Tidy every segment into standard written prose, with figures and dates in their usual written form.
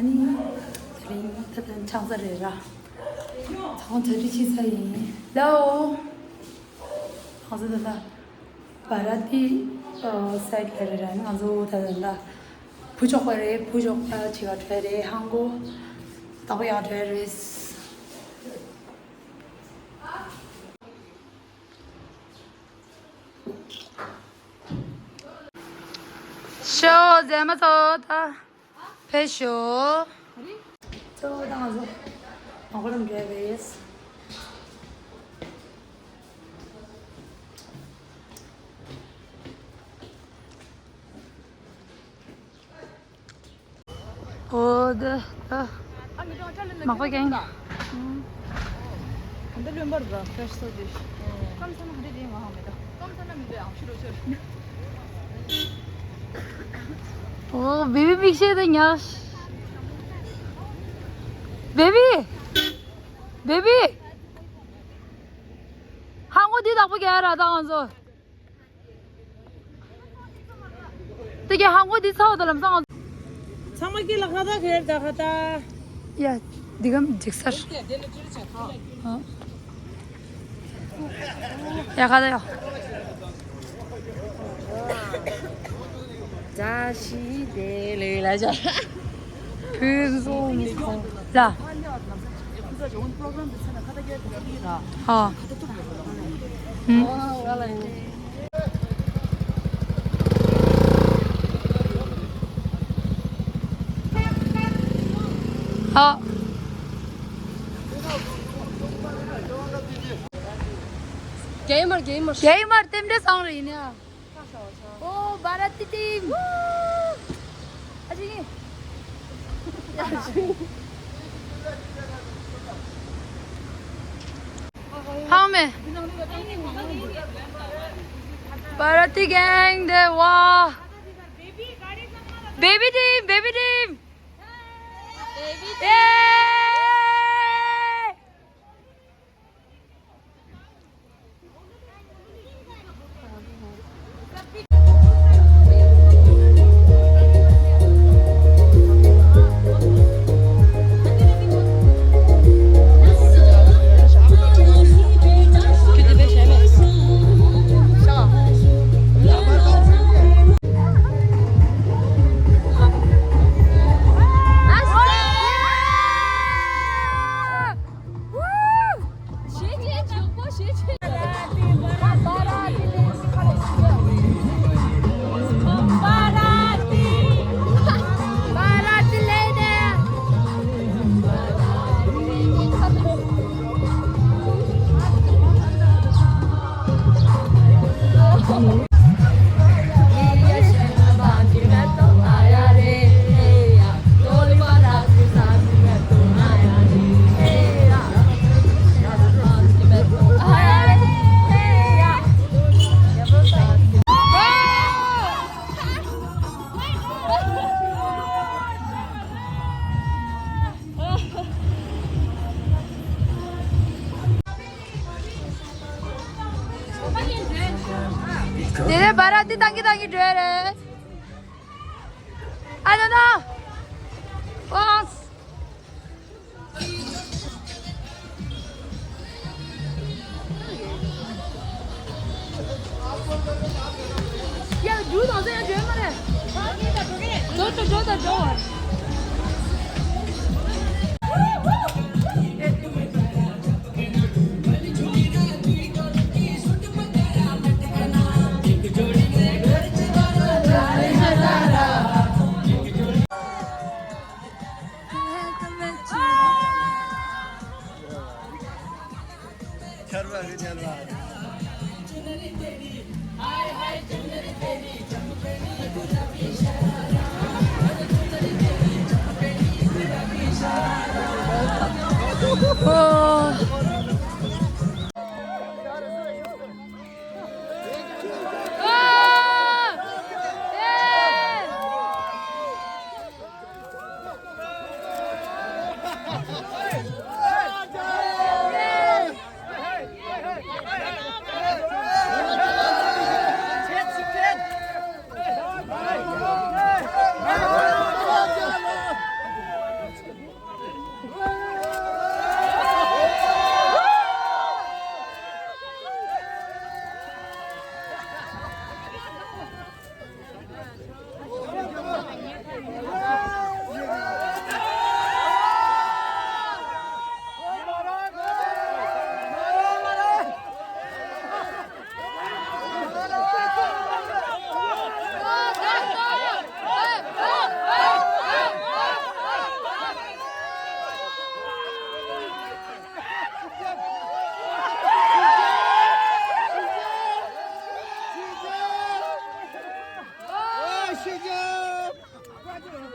아니 저는 장사래라 장사리 치사이 라오 가서다 바라티 사이드 가라는 가서 다른다 부족거래 부족가 제가 되래 한국 더야 되레스 쇼 제마서다 패쇼 저 나가서 먹으면 되겠어 어드 먹어갱 근데 좀 버려. fresh dish. 깜짝은 그래도 이거 합니다. 깜짝은 왜 안 싫어져? 오 베비 믹스해야 베비 베비 한국 뒤 나쁘게 해라 당한서 되게 한국 뒤 사오더람 상한 상막이 라가다 그래다 가다. 야 네가 직설 야 가자요 자시대를 라자. 근손 라 좋은 프로그램 있잖아. 가다 기라. 어. 어. Gamer. 게이머 때문에 상리냐? 오, 바라티 팀. 아직이. 다음에 바라티 갱 대와 베비팀 예 내래 바라티 당기 되래 아노노 와스 야 눈 어디야 제 말해 저저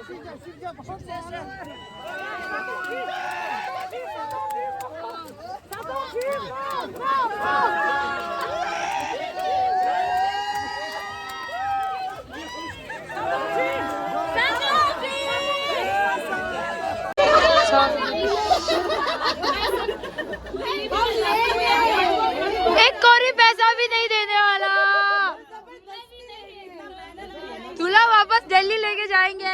एक कोई पैसा भी नहीं देने वाला। दूल्हा वापस दिल्ली लेके जाएंगे।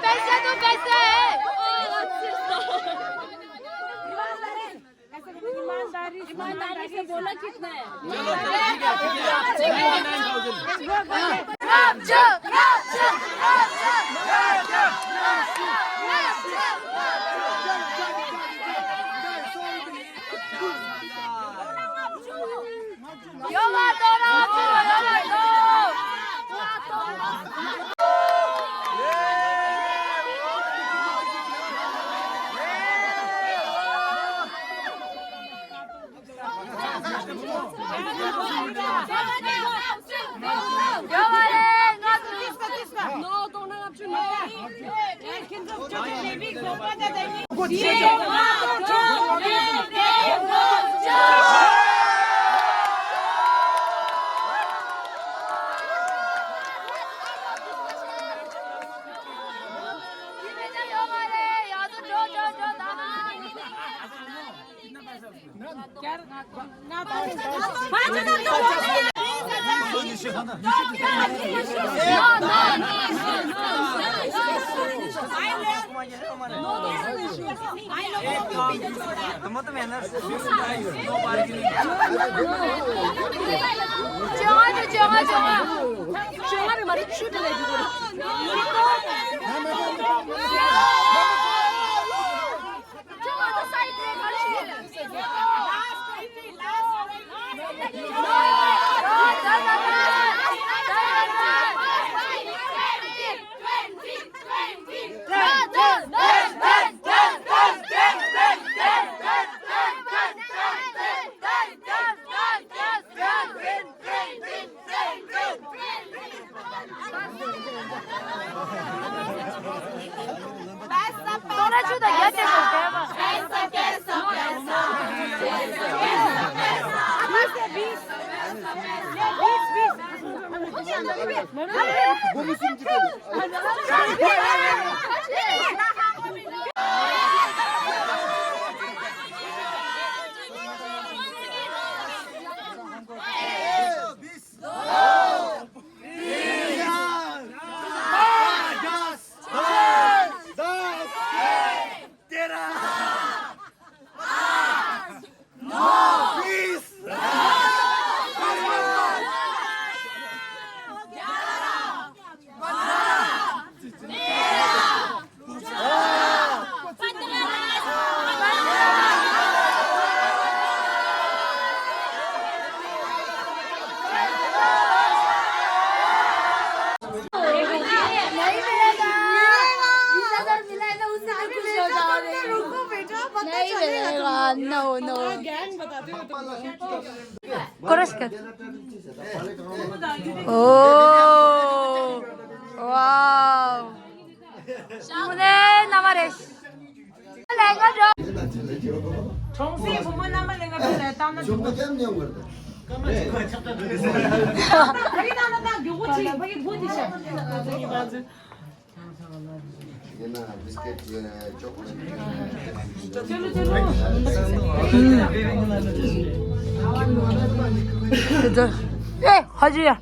पैसे तो पैसे ईमानदारी से बोला कितना है? Korosket. Oh, wow. Mune namaresh. Lenga jo. 정수의 부모님만 내가 그래 땅나 Çok da gelmiyor burada. 자기 나나 요거치 자기 뭐 드셔 Yine bisküvit, çikolata. चलो चलो Dur. Hacıya.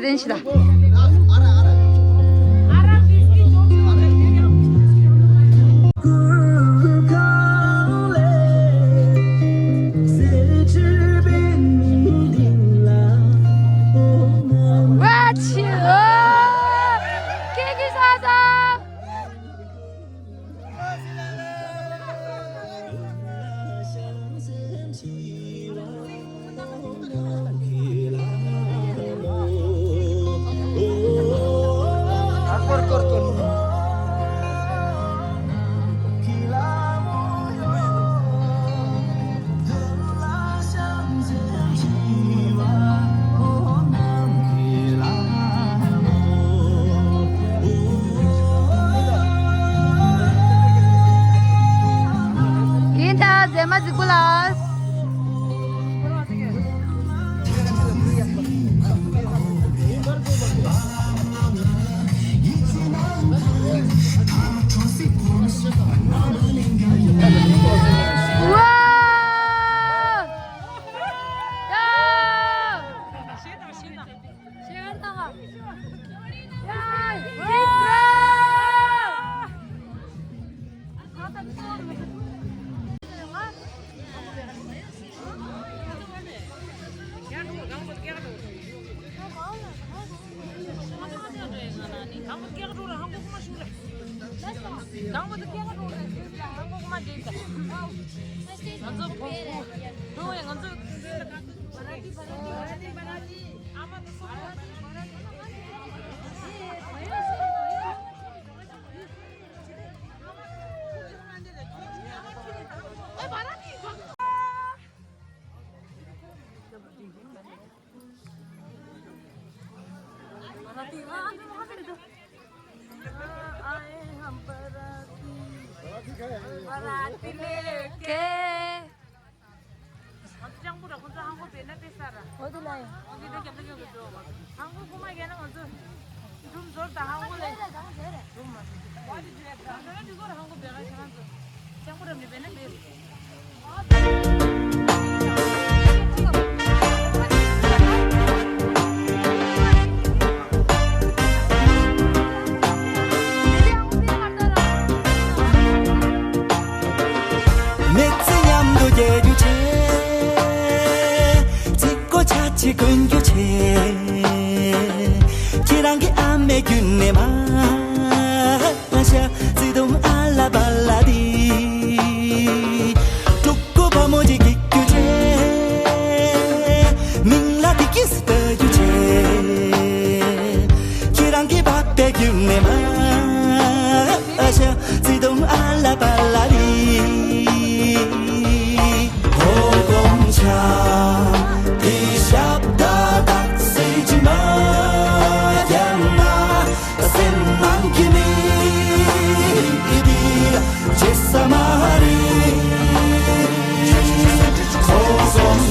Denşida. Mazikulas.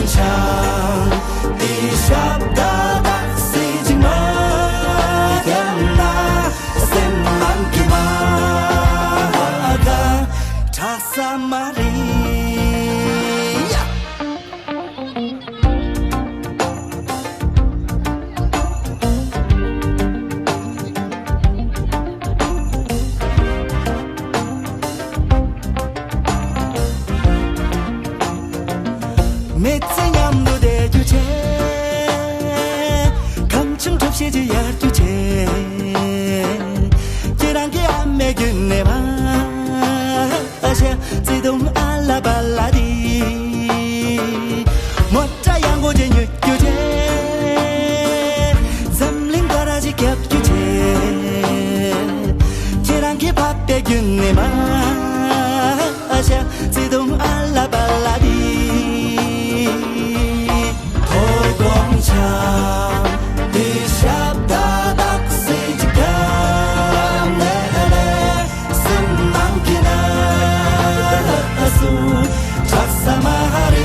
참 이샵다 닥시지마 나 쌤만 기마가 자사마리 매트냠도 대주제 감청 접시지 열두제 지랑게 안 매균 내 마셔 지동 알라발라디 멋자 양고제 육교제 삼린 거라지 겹규제 지랑게 밥 배균 내 마셔 지동 알라발라디 돌공참 비샵다 닥시지가 내내 숨만기나 수 작사마리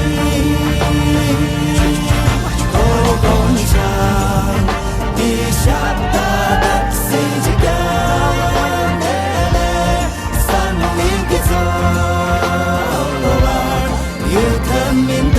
돌공참 비샵다 닥시지가 내내 산민기소 유탄민도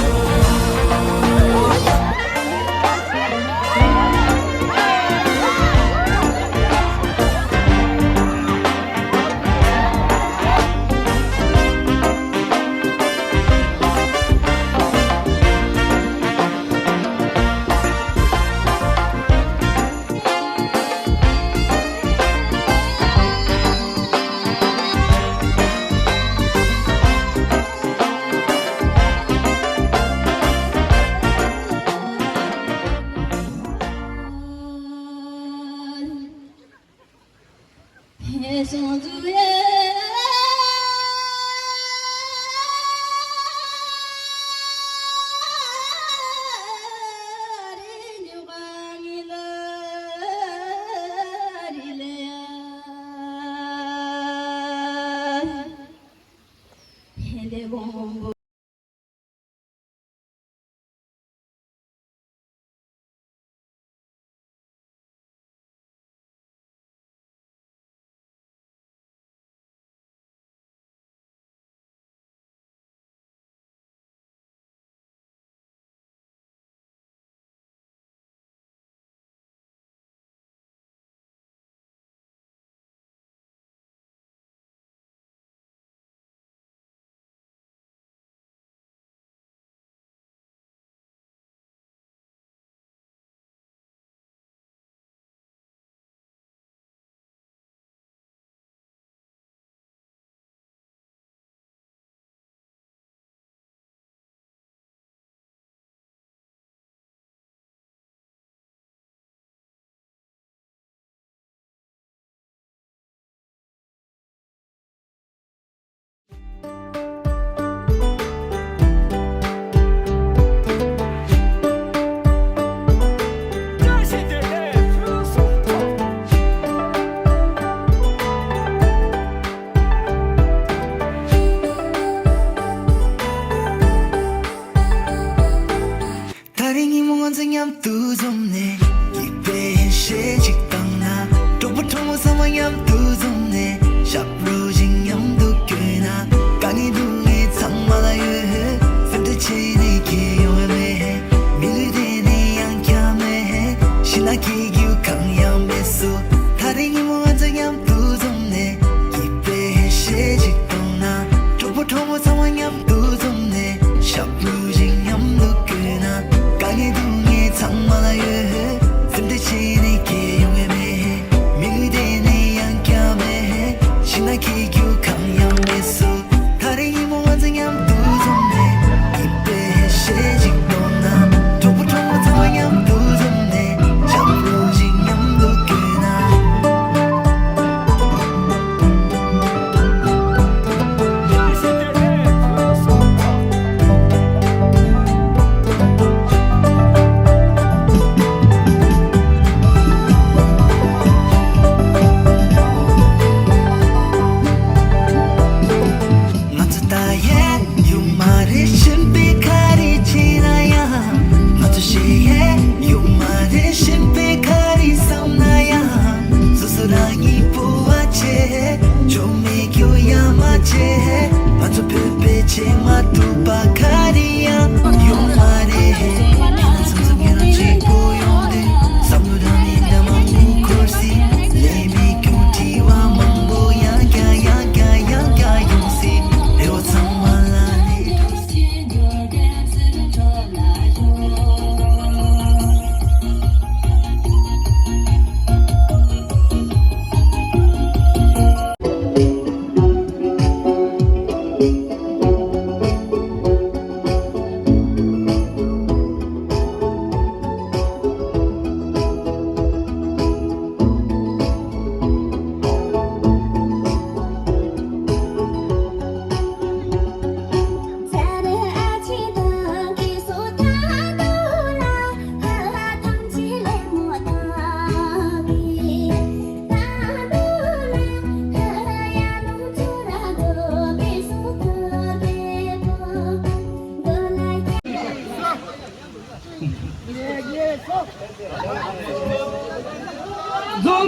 다링이 몽원생염 두좀네 이배에 시직당나 또보통 오사마염 두좀네 샵로징염 두께나 강이 둥에 장마다유 샌드치니 기요메 밀리데니 양캬메 신나기규 강염배수 다링이 몽원생염 두좀네 이배에 시직당나 또보통 오사마염 두좀네 샵로징염 두께나 강이 둥에 장마다유 샌드치니 기요메 밀리데니 양캬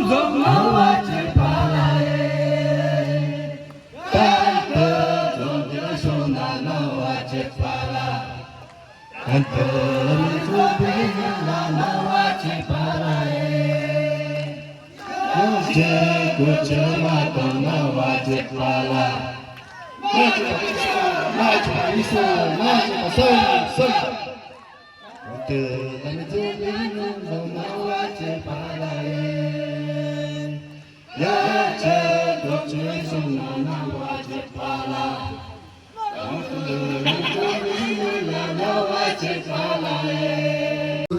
तुझं नावाचे पाराये कांत झोंबला सोना नावाचे पारा कांत झोंबला नावाचे पाराये कुछ मात नावाचे पारा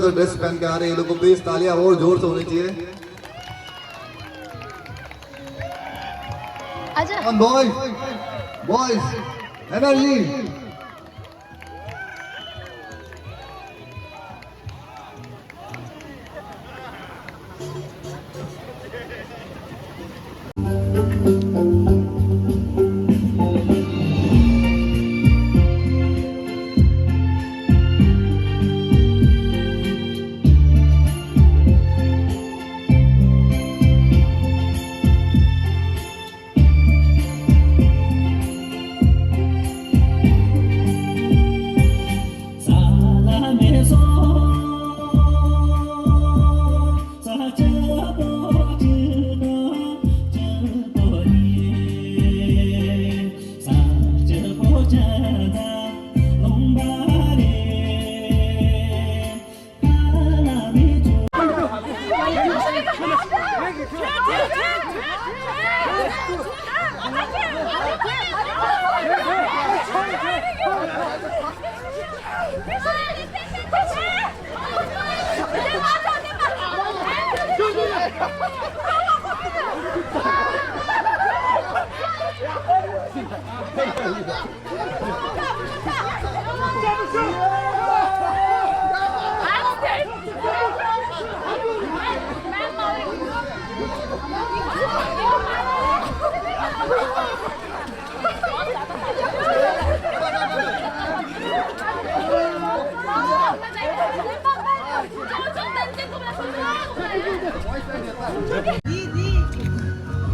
ड्रेस पहन के आ रहे हैं ये लोग को प्लीज तालियां और जोर से होनी चाहिए आजा boys energy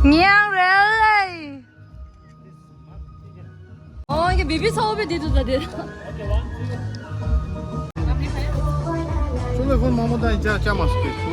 냥 이게 미비 사업에 니도다 돼. Telefon mamadan içer maske.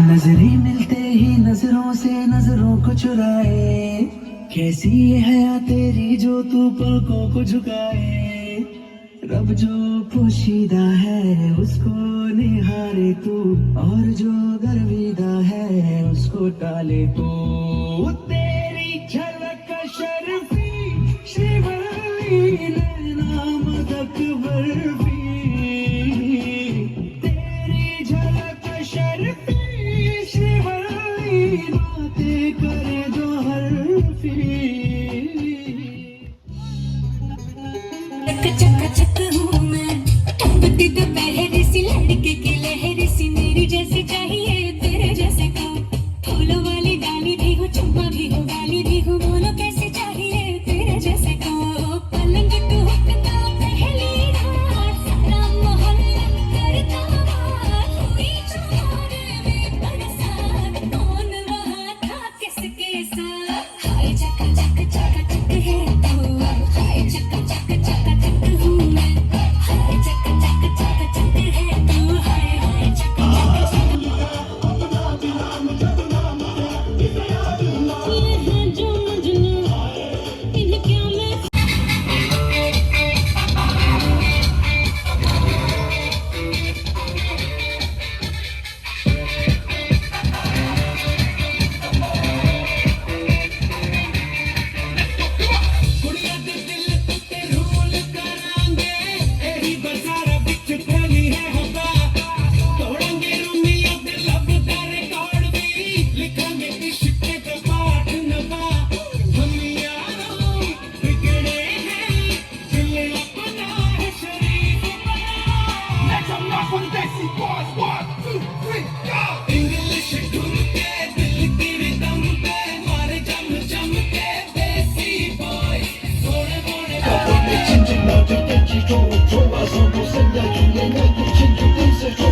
नजरें मिलते ही नजरों से नजरों को चुराए कैसी ये हया तेरी जो तू पलकों को झुकाए रब जो पोशीदा है उसको निहारे तू और जो गर्विदा है उसको टाले तू तेरी झलक शर्फी श्रीवल्ली नाम तक बर्फी तेरी झलक शर्फी करे जो हरफी चक चक हूँ मैं टपकती दोपहर सी लड़के की लहर सी मेरी जैसी चाहिए तेरे जैसे को फूलों वाली डाली भी हो चुम्मा भी हो गाली भी हो बोलो कैसे चाहिए तेरे जैसे को पलंग टूटता पहली रात सारा मोहल्ला करता बात हुई चुमाने में बरसात कौन वहाँ था किसके साथ हाय चक चक चक चक है तू हाय चक चक चक चक हूँ मैं आवाज़ों को जिंदा किए मैं लेकिन क्यों दिल से जो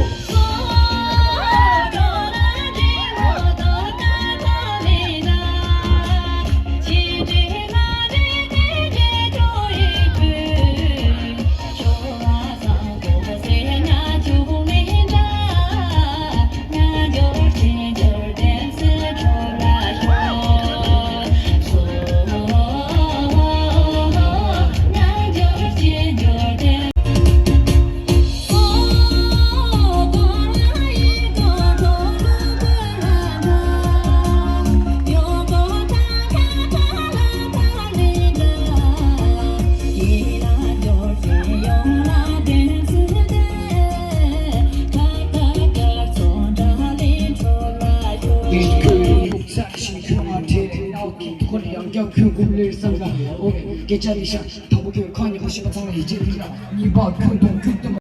계절이셔 더보기 커니 호시가 통해 이제리라 이봐 큰돈 큰돈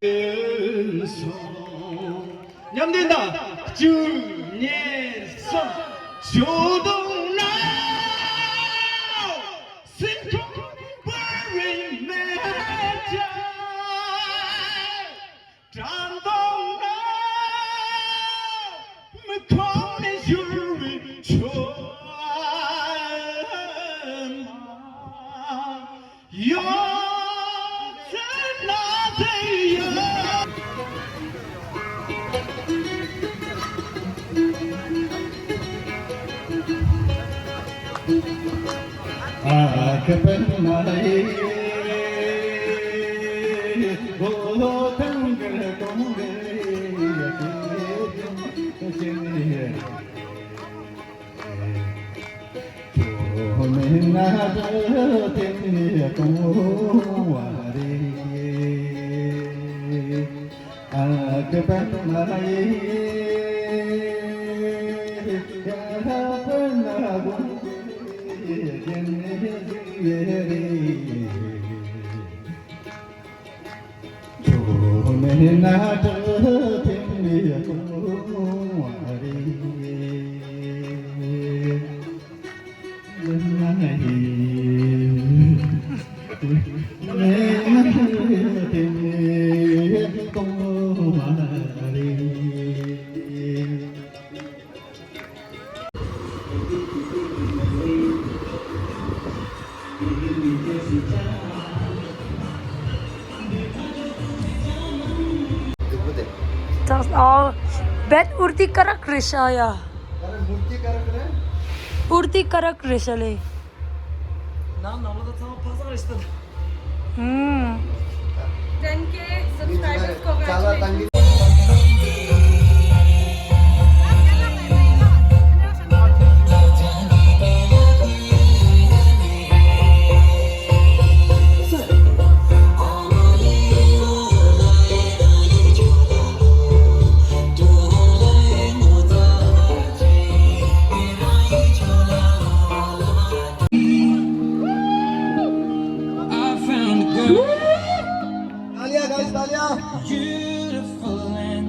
냠된다 주예성 조동나 승통버린 매자 장동나 McConnell jury 좋아 Bet urti karak rishaya. Urti karak rishale. Hmm. 10K subscribers को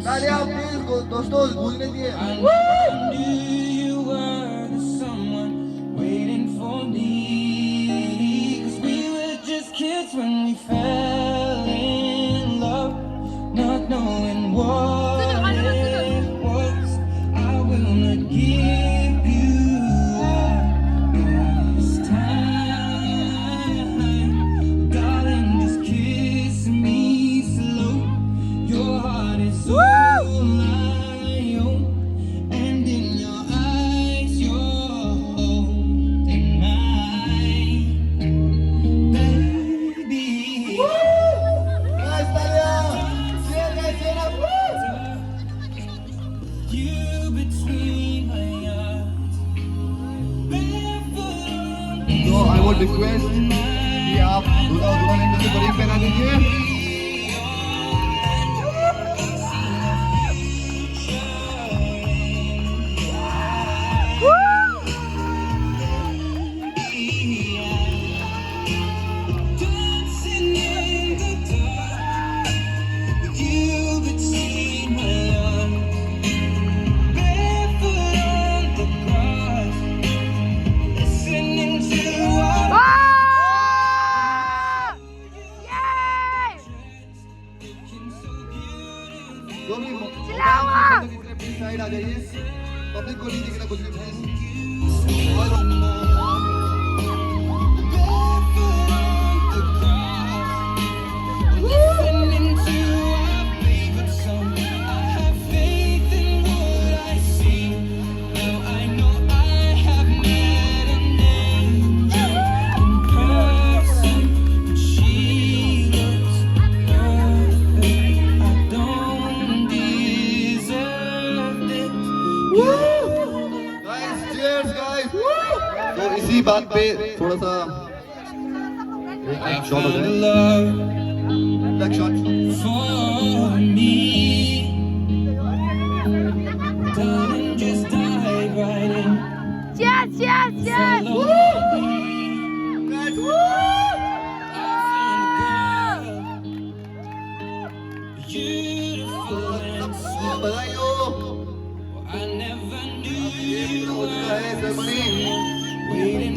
तालियां प्लीज दोस्तों गूंजने दिए When we fell in love, not knowing what it was, I will not give you up this time. Darling, just kiss me slow. Your heart is all I own, and in your eyes, you're holding mine. तो I would request कि आप दूल्हा और दुल्हन एक दूसरे को ring पहना दीजिए पब्लिक को नहीं दिखना कुछ भी प्लीज तो इसी बात पे थोड़ा सा एक शॉट हो जाए back shot Cheers, cheers, cheers!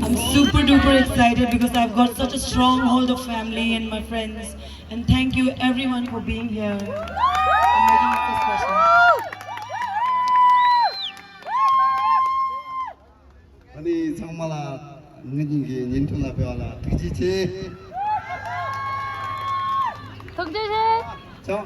I'm super duper excited because I've got such a strong hold of family and my friends. And thank you everyone for being here and making it so special. 아니 정말 ngân gì nhìn chung là phải là thứ chi chi Thượng Chi Chi! cho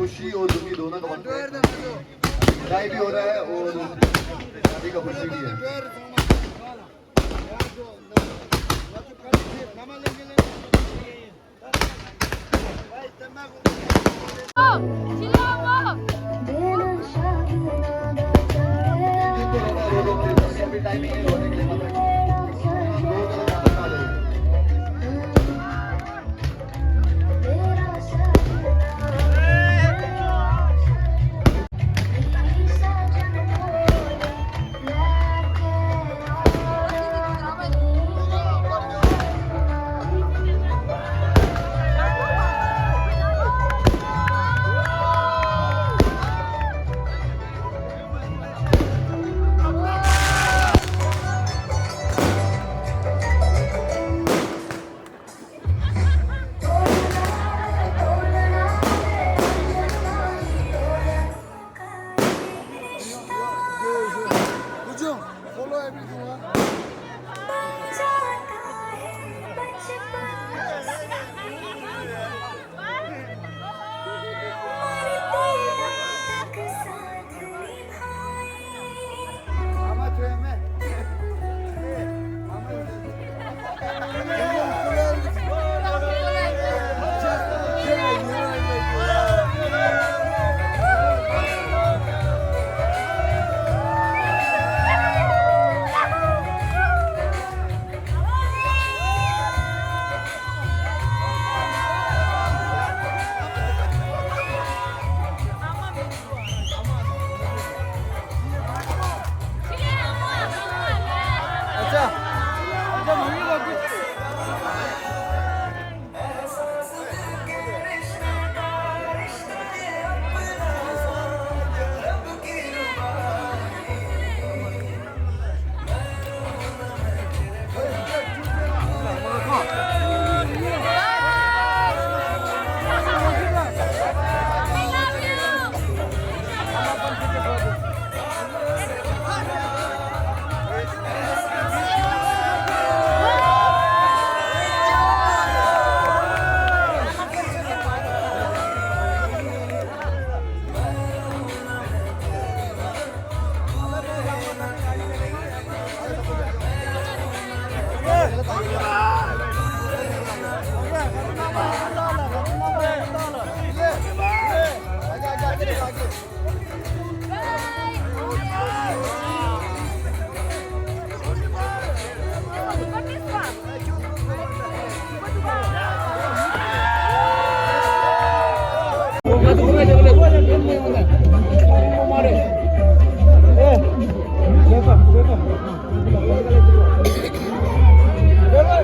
खुशी और दुखी दोनों का बधाई भी हो रहा है और शादी का खुशी भी है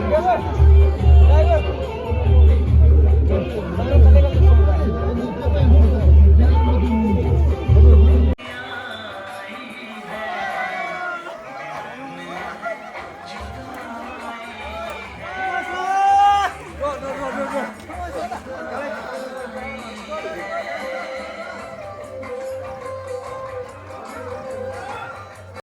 Go,